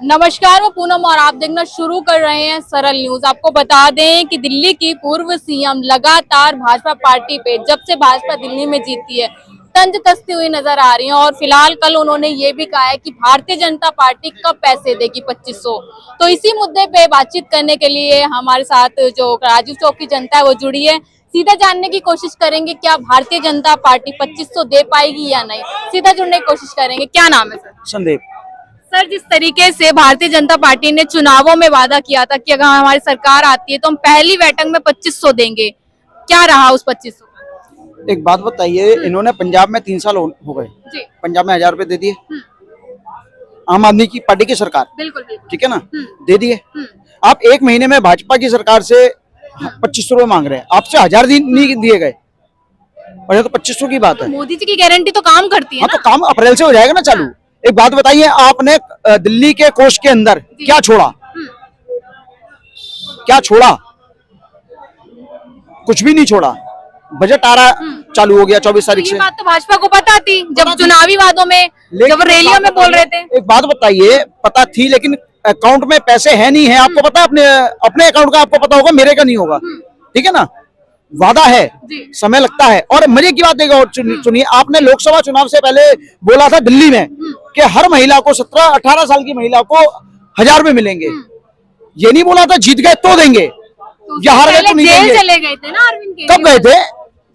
नमस्कार, मैं पूनम और आप देखना शुरू कर रहे हैं सरल न्यूज। आपको बता दें कि दिल्ली की पूर्व सीएम लगातार भाजपा पार्टी पे जब से भाजपा दिल्ली में जीती है तंज कसती हुई नजर आ रही है और फिलहाल कल उन्होंने ये भी कहा है कि भारतीय जनता पार्टी कब पैसे देगी 2500। तो इसी मुद्दे पे बातचीत करने के लिए हमारे साथ जो राजीव चौक की जनता है वो जुड़ी है। सीधा जानने की कोशिश करेंगे क्या भारतीय जनता पार्टी 2500 दे पाएगी या नहीं। सीधा जुड़ने की कोशिश करेंगे। क्या नाम है सर? संदीप। सर, जिस तरीके से भारतीय जनता पार्टी ने चुनावों में वादा किया था कि अगर हमारी सरकार आती है तो हम पहली बैठक में 2500 देंगे, क्या रहा उस 2500 का? एक बात बताइए, इन्होंने पंजाब में 3 साल हो गए, पंजाब में 1000 रुपए दे दिए। आम आदमी की पार्टी की सरकार, बिल्कुल बिल्कुल, ठीक है ना, दे दिए। आप 1 महीने में भाजपा की सरकार से 2500 रुपए मांग रहे हैं, आपसे 1000 नहीं दिए गए और ये तो 2500 की बात है। मोदी जी की गारंटी तो काम करती है हाँ, ना? तो काम अप्रैल से हो जाएगा ना चालू। एक बात बताइए, आपने दिल्ली के कोष के अंदर क्या छोड़ा? क्या छोड़ा? कुछ भी नहीं छोड़ा। बजट आ रहा चालू हो गया 24 तारीख से। ये बात तो भाजपा को पता थी जब चुनावी वादों में, जब रैलियों में बोल रहे थे। एक बात बताइए, पता थी लेकिन अकाउंट में पैसे है नहीं है। आपको पता है, अपने अकाउंट का आपको पता होगा, मेरे का नहीं होगा, ठीक है ना। वादा है, समय लगता है। और मजे की बात देखो, सुनिए, आपने लोकसभा चुनाव से पहले बोला था दिल्ली में कि हर महिला को 17-18 साल की महिला को 1000 रुपए मिलेंगे। ये नहीं बोला था जीत गए तो देंगे, या हार गए तो नहीं देंगे। जेल चले गए थे ना अरविंद केजरीवाल? कब गए थे?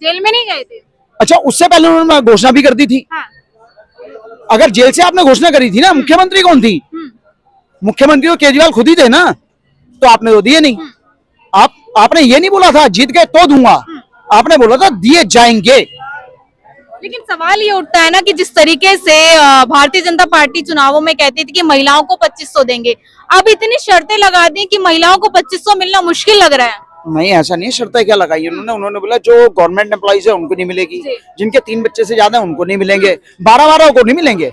जेल में नहीं गए थे। अच्छा, उससे पहले उन्होंने घोषणा भी कर दी थी। हाँ। अगर जेल से आपने घोषणा करी थी ना, मुख्यमंत्री कौन थी? मुख्यमंत्री तो केजरीवाल खुद ही थे ना, तो आपने तो दिए नहीं। आपने ये नहीं बोला था जीत गए तो दूंगा, आपने बोला था दिए जाएंगे। लेकिन सवाल ये उठता है ना कि जिस तरीके से भारतीय जनता पार्टी चुनावों में कहती थी कि महिलाओं को 2500 देंगे, अब इतनी शर्तें लगा दी कि महिलाओं को 2500 मिलना मुश्किल लग रहा है। नहीं, ऐसा नहीं है। शर्तें क्या लगाई उन्होंने बोला जो गवर्नमेंट एम्प्लॉइज है उनको नहीं मिलेगी, जिनके 3 बच्चे से ज्यादा है उनको नहीं मिलेंगे, 12 को नहीं मिलेंगे,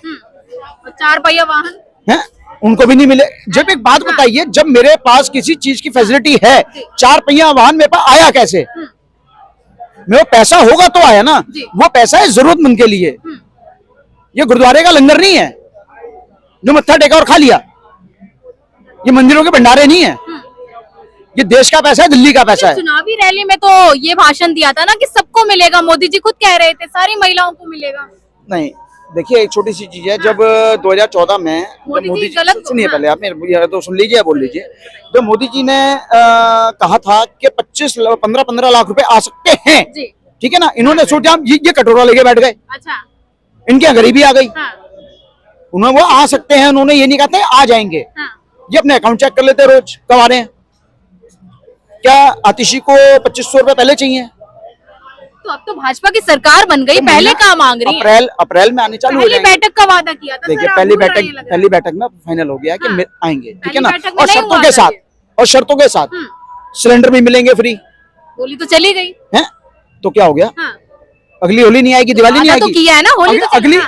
4 पहिया वाहन है उनको भी नहीं मिले। जब एक बात बताइए, जब मेरे पास किसी चीज की फैसिलिटी है, 4 पहिया वाहन मेरे पास आया कैसे? मेरे पैसा होगा तो आया ना। वो पैसा है जरूरतमंद के लिए। ये गुरुद्वारे का लंगर नहीं है जो मत्था टेका और खा लिया। ये मंदिरों के भंडारे नहीं है। ये देश का पैसा है, दिल्ली का पैसा है। चुनावी रैली में तो ये भाषण दिया था ना कि सबको मिलेगा, मोदी जी खुद कह रहे थे सारी महिलाओं को मिलेगा। नहीं, देखिए एक छोटी सी चीज है, जब 2014 में मोदी जी, सुनिए पहले आप मेरे तो सुन लीजिए, बोल लीजिए। जब मोदी जी ने कहा था कि 15 लाख रुपए आ सकते हैं, ठीक है ना, इन्होंने सोचा ये कटोरा लेके बैठ गए। अच्छा, इनके यहाँ गरीबी आ गई। हाँ। उन्होंने वो आ सकते हैं, उन्होंने ये नहीं कहते आ जाएंगे। हाँ। ये अपने अकाउंट चेक कर लेते रोज कब आ रहे हैं। क्या आतिशी को 2500 रुपए पहले चाहिए? तो अब तो भाजपा की सरकार बन गई, पहले कहाँ मांग रही है? अप्रैल में आने चालू हो जाएंगे। बैठक का वादा किया था। देखिए, पहली बैठक में फाइनल हो गया कि हाँ, आएंगे, ठीक है ना। और शर्तों के साथ सिलेंडर भी मिलेंगे फ्री। होली तो चली गई है, तो क्या हो गया? हाँ। अगली होली नहीं आएगी, दिवाली नहीं आएगी तो किया है ना, होली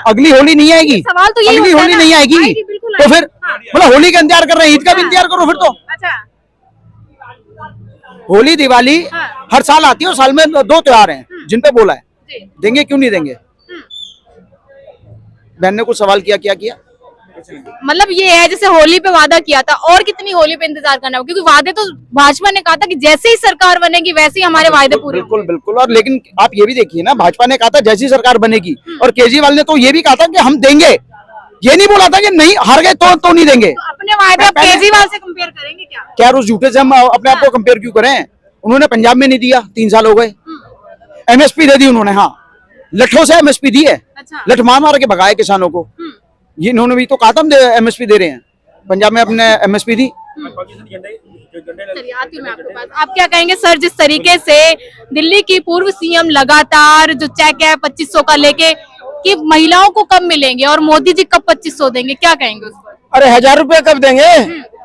अगली होली नहीं आएगी। सवाल तो अगली होली नहीं आएगी तो फिर मतलब होली का इंतजार कर रहे हैं, ईद का भी इंतजार करो फिर तो। होली दिवाली हर साल आती है और साल में 2 त्योहार हैं जिन पे बोला है देंगे, क्यों नहीं देंगे? बहन ने कुछ सवाल किया, क्या किया? मतलब ये है जैसे होली पे वादा किया था, और कितनी होली पे इंतजार करना होगा, क्योंकि वादे तो भाजपा ने कहा था कि जैसे ही सरकार बनेगी वैसे ही हमारे वादे पूरे। बिल्कुल। और लेकिन आप ये भी देखिए ना, भाजपा ने कहा था जैसी सरकार बनेगी, और केजरीवाल ने तो ये भी कहा था कि हम देंगे। ये नहीं बोला था कि नहीं हार गए तो नहीं देंगे। तो अपने वादे केजरीवाल से कंपेयर करेंगे क्या रोज झूठे से हम अपने आप को कंपेयर क्यों करें? उन्होंने पंजाब में नहीं दिया, 3 साल हो गए। एमएसपी दे दी उन्होंने, हाँ, लठों से एमएसपी दी है। अच्छा। लठ मार के भगाए किसानों को। ये इन्होंने भी तो कहा था हम एमएसपी दे रहे हैं, पंजाब में अपने एमएसपी दी। चलिए आती हूं मैं आपके पास। आप क्या कहेंगे सर, जिस तरीके से दिल्ली की पूर्व सीएम लगातार जो चेक है 2500 का लेके कि महिलाओं को कब मिलेंगे और मोदी जी कब 2500 देंगे, क्या कहेंगे उस पर? अरे 1000 रुपए कब देंगे?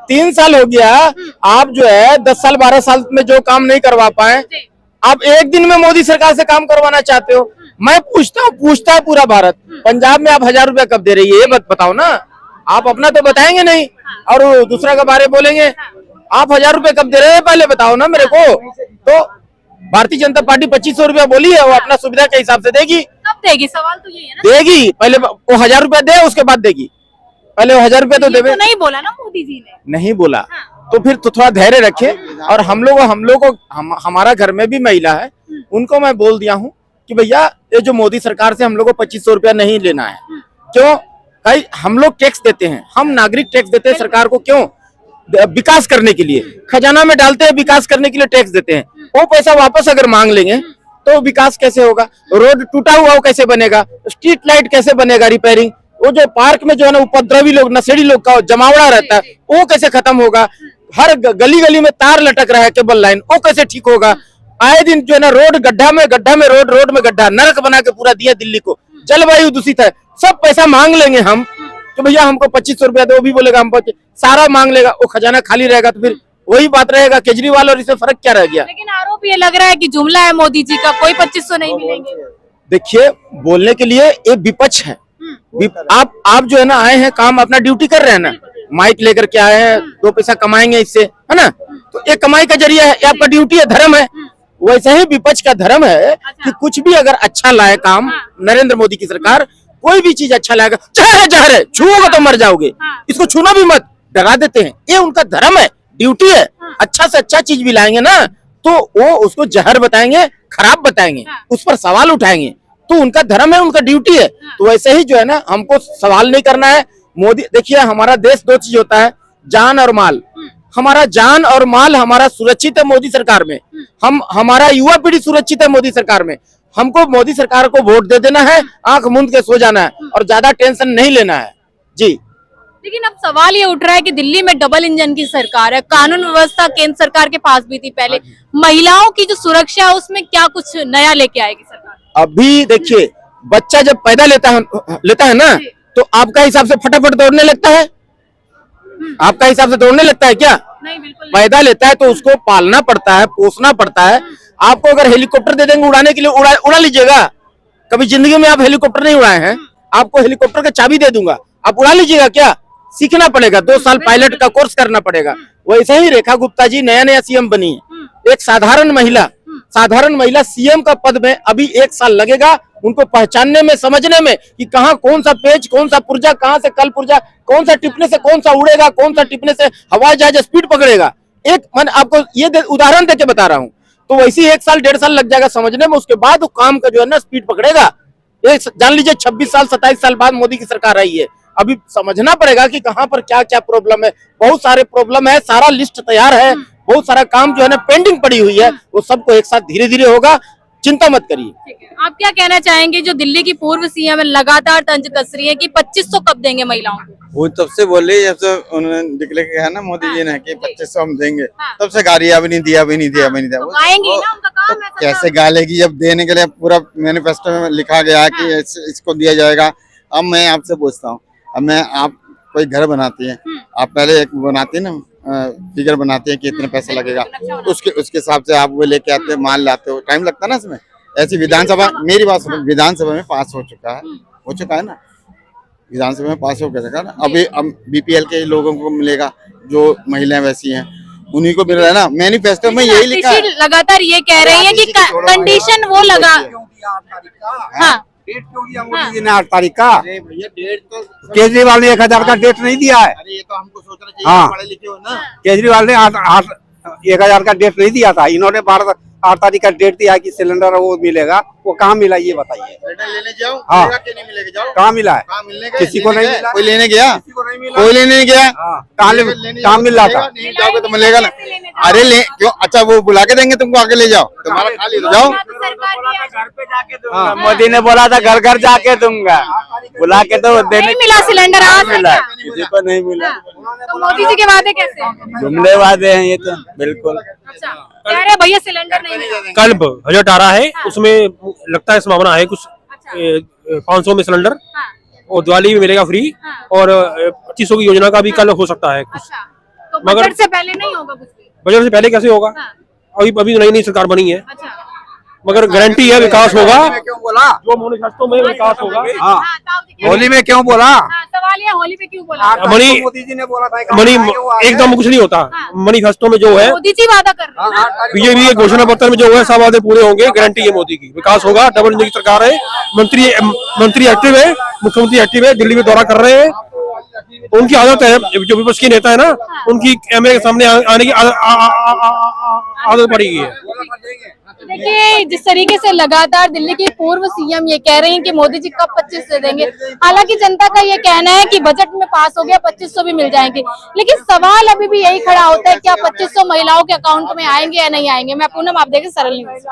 3 साल हो गया। आप जो है 10 साल 12 साल में जो काम नहीं करवा पाए, आप एक दिन में मोदी सरकार से काम करवाना चाहते हो। मैं पूछता है पूरा भारत, पंजाब में आप 1000 रुपए कब दे रही है, ये बताओ ना। आप अपना तो बताएंगे नहीं और दूसरा के बारे बोलेंगे। आप 1000 रुपए कब दे रहे हैं पहले बताओ ना मेरे को। तो भारतीय जनता पार्टी 2500 रुपया बोली है, वो अपना सुविधा के हिसाब से देगी। कब देगी? सवाल तो यही है ना। देगी, पहले वो 1000 रुपया दे, उसके बाद देगी। पहले 1000 रुपया तो ये देवे। तो नहीं बोला ना मोदी जी ने। नहीं बोला तो फिर तो थोड़ा धैर्य रखे। और हम लोग को हमारा घर में भी महिला है, उनको मैं बोल दिया हूँ कि भैया ये जो मोदी सरकार से हम लोग को 2500 रुपया नहीं लेना है। क्यों भाई, हम लोग टैक्स देते हैं, हम नागरिक टैक्स देते हैं सरकार को। क्यों? विकास करने के लिए खजाना में डालते हैं, विकास करने के लिए टैक्स देते हैं। वो पैसा वापस अगर मांग लेंगे तो विकास कैसे होगा? रोड टूटा हुआ वो कैसे बनेगा? स्ट्रीट लाइट कैसे बनेगा रिपेयरिंग? वो जो पार्क में जो है ना उपद्रवी लोग, नशेड़ी लोग का जमावड़ा रहता है, वो कैसे खत्म होगा? हर गली गली में तार लटक रहा है, केबल लाइन, वो कैसे ठीक होगा? आए दिन जो है ना रोड गड्ढा में रोड, रोड में गड्ढा, नरक बना के पूरा दिया दिल्ली को। जलवायु दूषित है, सब पैसा मांग लेंगे हम तो भैया हमको 2500 रुपया दो, वो भी बोलेगा हम सारा मांग लेगा, वो खजाना खाली रहेगा। तो फिर वही बात रहेगा, केजरीवाल और इसमें फर्क क्या रह गया? लेकिन आरोप ये लग रहा है कि जुमला है मोदी जी का, कोई 2500 नहीं मिलेंगे। देखिए, बोलने के लिए एक विपक्ष है। आप जो है ना आए हैं, काम अपना ड्यूटी कर रहे हैं ना, माइक लेकर के आए हैं, 2 पैसा कमाएंगे इससे, है ना? तो एक कमाई का जरिया है, ये आपका ड्यूटी है, धर्म है। वैसे ही विपक्ष का धर्म है कि कुछ भी अगर अच्छा लाए काम, नरेंद्र मोदी की सरकार कोई भी चीज अच्छा लाएगा, जहर है, छूओगे तो मर जाओगे, इसको छूना भी मत, डरा देते हैं। ये उनका धर्म है, ड्यूटी है। अच्छा से अच्छा चीज भी लाएंगे ना तो वो उसको जहर बताएंगे, खराब बताएंगे, उस पर सवाल उठाएंगे। तो उनका धर्म है, उनका ड्यूटी है। तो वैसे ही जो है ना हमको सवाल नहीं करना है। मोदी, देखिए हमारा देश 2 चीज होता है, जान और माल। हमारा जान और माल हमारा सुरक्षित है मोदी सरकार में। हमारा युवा पीढ़ी सुरक्षित है मोदी सरकार में। हमको मोदी सरकार को वोट दे देना है, आंख मूंद के सो जाना है और ज्यादा टेंशन नहीं लेना है जी। लेकिन अब सवाल ये उठ रहा है कि दिल्ली में डबल इंजन की सरकार है, कानून व्यवस्था केंद्र सरकार के पास भी थी पहले, महिलाओं की जो सुरक्षा है उसमें क्या कुछ नया लेके आएगी सरकार? अभी देखिए, बच्चा जब पैदा लेता है ना तो आपका हिसाब से फटाफट दौड़ने लगता है? आपका हिसाब से दौड़ने लगता है क्या? नहीं, बिल्कुल पैदा लेता है तो उसको पालना पड़ता है, पोसना पड़ता है। आपको अगर हेलीकॉप्टर दे देंगे उड़ाने के लिए, उड़ा लीजिएगा? कभी जिंदगी में आप हेलीकॉप्टर नहीं उड़ाए हैं, आपको हेलीकॉप्टर का चाबी दे दूंगा, आप उड़ा लीजिएगा क्या? सीखना पड़ेगा, 2 साल पायलट का कोर्स करना पड़ेगा। वैसे ही रेखा गुप्ता जी नया सीएम बनी है, एक साधारण महिला सीएम का पद में अभी 1 साल लगेगा उनको पहचानने में, समझने में कि कहाँ कौन सा पेज, कौन सा पुर्जा, कहाँ से कल पुर्जा, कौन सा टिपने से कौन सा उड़ेगा, कौन सा टिपने से हवाई जहाज स्पीड पकड़ेगा। मैं आपको ये उदाहरण देके बता रहा हूँ। तो वैसे ही 1 साल 1.5 साल लग जाएगा समझने में, उसके बाद वो काम का जो है ना स्पीड पकड़ेगा। जान लीजिए 26 साल 27 साल बाद मोदी की सरकार आई है, अभी समझना पड़ेगा कि कहाँ पर क्या क्या प्रॉब्लम है। बहुत सारे प्रॉब्लम है, सारा लिस्ट तैयार है, बहुत सारा काम जो है ना पेंडिंग पड़ी हुई है, वो सबको एक साथ धीरे धीरे होगा, चिंता मत करिए। आप क्या कहना चाहेंगे, जो दिल्ली की पूर्व सीएम लगातार तंज कस रही है कि 2500 कब देंगे महिलाओं को? वो तब से बोल रही है, जब से उन्होंने डिक्लेयर किया है ना मोदी जी ने कि 2500 हम देंगे, तब से गा रही है अभी नहीं दिया, अभी नहीं दिया, अभी नहीं दिया। तो गाएंगी ना, उनका काम है। कैसे गा लेगी जब देने के लिए पूरा मैनिफेस्टो में लिखा गया है कि इसको दिया जाएगा। अब मैं आपसे पूछता हूँ, अब मैं आप कोई घर बनाती है, आप पहले एक बनाती है ना, फिगर बनाती है कि इतने पैसा लगेगा, उसके हिसाब से आप वो लेके आते हैं, माल लाते हो, टाइम लगता है ना इसमें। ऐसी विधानसभा, मेरी बात सुनो, विधानसभा में पास हो चुका है ना, विधानसभा में पास हो गया ना। अभी अब बीपीएल के लोगों को मिलेगा, जो महिलाएं वैसी हैं उन्हीं को मिल रहा है ना। मैनिफेस्टो में यही लिखा है। लगातार ये कह रही है कि कंडीशन वो लगा, हाँ डेट क्यों दिया मोदी जी ने 8 तारीख का? केजरीवाल ने 1000 का डेट नहीं दिया है। अरे ये तो हमको सोचना चाहिए, हाँ, पढ़े लिखे हो ना। केजरीवाल ने 1000 का डेट नहीं दिया था, इन्होंने 8 तारीख का डेट दिया कि सिलेंडर वो मिलेगा। वो कहाँ मिला ये बताइए? सिलेंडर लेने जाओ, हाँ, मिलेगा कि नहीं मिलेगा? जाओ, कहाँ मिला है? कहाँ मिलने गए? किसी को नहीं मिला। कोई लेने गया? कोई लेने नहीं गया। कहाँ मिल रहा था? नहीं जाओगे तो मिलेगा ना। अरे ले क्यों? अच्छा वो बुला के देंगे तुमको, आगे ले जाओ, तुम्हारा खाली तो जाओ। मोदी ने बोला था घर घर जाके दूंगा, बुला के तो नहीं मिला सिलेंडर, आज मिला, किसी को नहीं मिला। तो मोदी जी के वादे कैसे? जुमले वादे हैं ये तो, बिल्कुल। अच्छा, कह रहे भैया सिलेंडर नहीं मिला। कल बजट आ रहा है, उसमें लगता है संभावना है कुछ 500 में सिलेंडर, और दिवाली में मिलेगा फ्री, और 2500 की योजना का भी कल हो सकता है कुछ। तो बजट से पहले नहीं होगा कुछ भी? बजट से पहले कैसे होगा? अभी नई सरकार बनी है, अच्छा, मगर गारंटी है विकास होगा। क्यों बोला? जो मैनिफेस्टो में विकास होगा। हाँ, होली में क्यों बोला? सवाल ये, होली पे क्यों बोला? मोदी जी ने बोला था एकदम कुछ नहीं होता। मैनिफेस्टो में जो है मोदी जी वादा कर रहे हैं, बीजेपी के घोषणा पत्र में जो है सब वादे पूरे होंगे, गारंटी है मोदी की, विकास होगा। डबल इंजन की सरकार है, मंत्री एक्टिव है, मुख्यमंत्री एक्टिव है, दिल्ली में दौरा कर रहे हैं, उनकी आदत है, जो विपक्ष के नेता है ना, उनकी कैमरे के सामने आने की आदत पड़ी हुई है। देखिए जिस तरीके से लगातार दिल्ली के पूर्व सीएम ये कह रहे हैं कि मोदी जी कब 2500 देंगे, हालांकि जनता का ये कहना है कि बजट में पास हो गया 2500 भी मिल जाएंगे, लेकिन सवाल अभी भी यही खड़ा होता है क्या 2500 महिलाओं के अकाउंट में आएंगे या नहीं आएंगे। मैं पूनम, आप देखें सरल न्यूज।